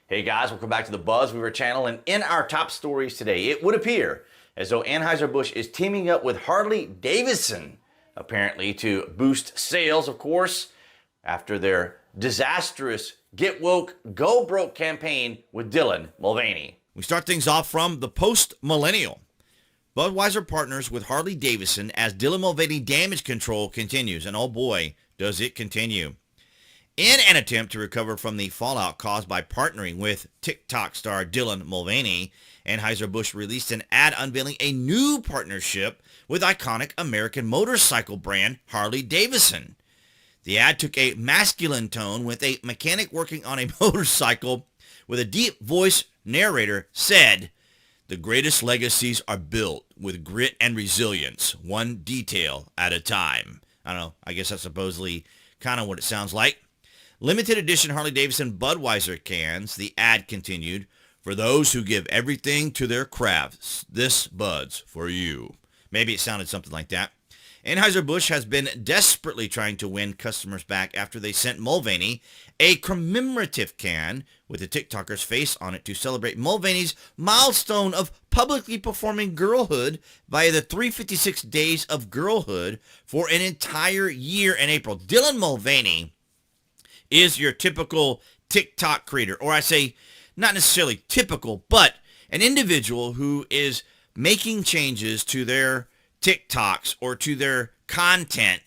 Hey guys, welcome back to the BuzWeaver channel, and in our top stories today, it would appear as though Anheuser Busch is teaming up with Harley-Davidson, apparently to boost sales, of course, after their disastrous Get Woke, Go Broke campaign with Dylan Mulvane. We start things off from the post-millennial. Budweiser partners with Harley-Davidson as Dylan Mulvane damage control continues, and oh boy, does it continue. In an attempt to recover from the fallout caused by partnering with TikTok star Dylan Mulvane, Anheuser Busch released an ad unveiling a new partnership with iconic American motorcycle brand Harley-Davidson. The ad took a masculine tone with a mechanic working on a motorcycle with a deep voice narrator said, "The greatest legacies are built with grit and resilience, one detail at a time." I don't know, I guess that's supposedly kind of what it sounds like. Limited edition Harley-Davidson Budweiser cans, the ad continued, "For those who give everything to their crafts, this Bud's for you." Maybe it sounded something like that. Anheuser Busch has been desperately trying to win customers back after they sent Mulvane a commemorative can with a TikToker's face on it to celebrate Mulvane's milestone of publicly performing girlhood via the 356 Days of Girlhood for an entire year in April. Dylan Mulvane is your typical TikTok creator, or I say not necessarily typical, but an individual who is making changes to their TikToks or to their content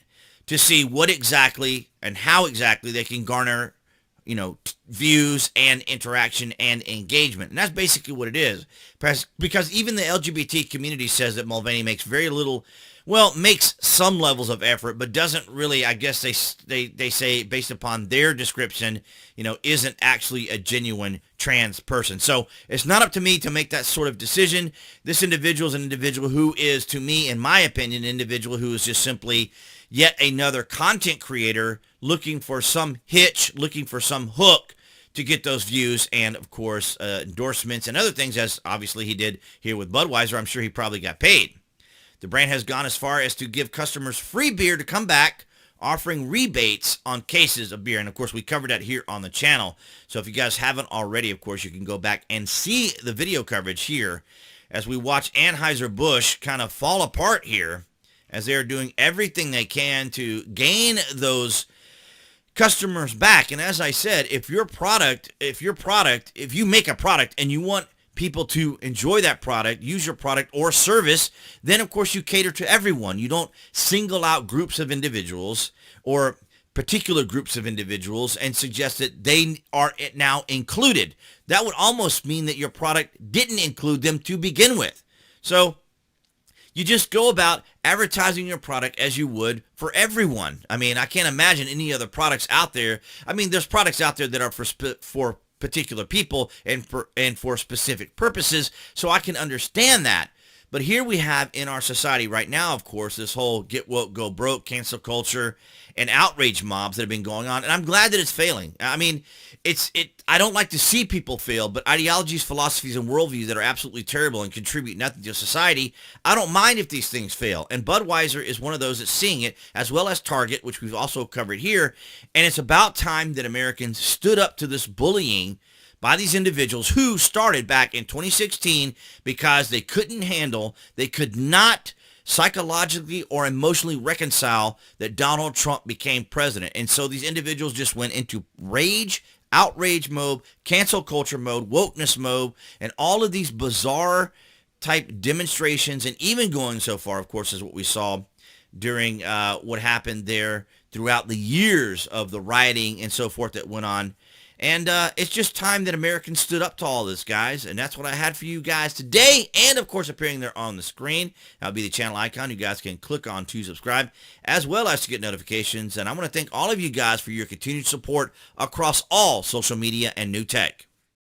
to see what exactly and how exactly they can garner, views and interaction and engagement. And that's basically what it is. Because even the LGBT community says that Mulvane makes very little, makes some levels of effort, but doesn't really, I guess they say, based upon their description, isn't actually a genuine trans person. So it's not up to me to make that sort of decision. This individual is an individual who is, to me, in my opinion, an individual who is just simply yet another content creator looking for some hitch, looking for some hook to get those views and, of course, endorsements and other things, as obviously he did here with Budweiser. I'm sure he probably got paid. The brand has gone as far as to give customers free beer to come back, offering rebates on cases of beer. And, of course, we covered that here on the channel. So if you guys haven't already, of course, you can go back and see the video coverage here as we watch Anheuser Busch kind of fall apart here as they're doing everything they can to gain those customers back. And as I said, if you make a product and you want people to enjoy that product, use your product or service, then of course you cater to everyone. You don't single out groups of individuals or particular groups of individuals and suggest that they are now included. That would almost mean that your product didn't include them to begin with. So you just go about advertising your product as you would for everyone. I mean, I can't imagine any other products out there. I mean, there's products out there that are for particular people and for specific purposes, so I can understand that. But here we have in our society right now, of course, this whole get woke, go broke, cancel culture, and outrage mobs that have been going on, and I'm glad that it's failing. I mean, I don't like to see people fail, but ideologies, philosophies, and worldviews that are absolutely terrible and contribute nothing to society, I don't mind if these things fail. And Budweiser is one of those that's seeing it, as well as Target, which we've also covered here. And it's about time that Americans stood up to this bullying by these individuals who started back in 2016 because they could not psychologically or emotionally reconcile that Donald Trump became president. And so these individuals just went into rage, outrage mode, cancel culture mode, wokeness mode, and all of these bizarre type demonstrations, and even going so far, of course, as what we saw during what happened there throughout the years of the rioting and so forth that went on. And it's just time that Americans stood up to all this, guys. And that's what I had for you guys today. And, of course, appearing there on the screen, that'll be the channel icon. You guys can click on to subscribe, as well as to get notifications. And I want to thank all of you guys for your continued support across all social media and new tech.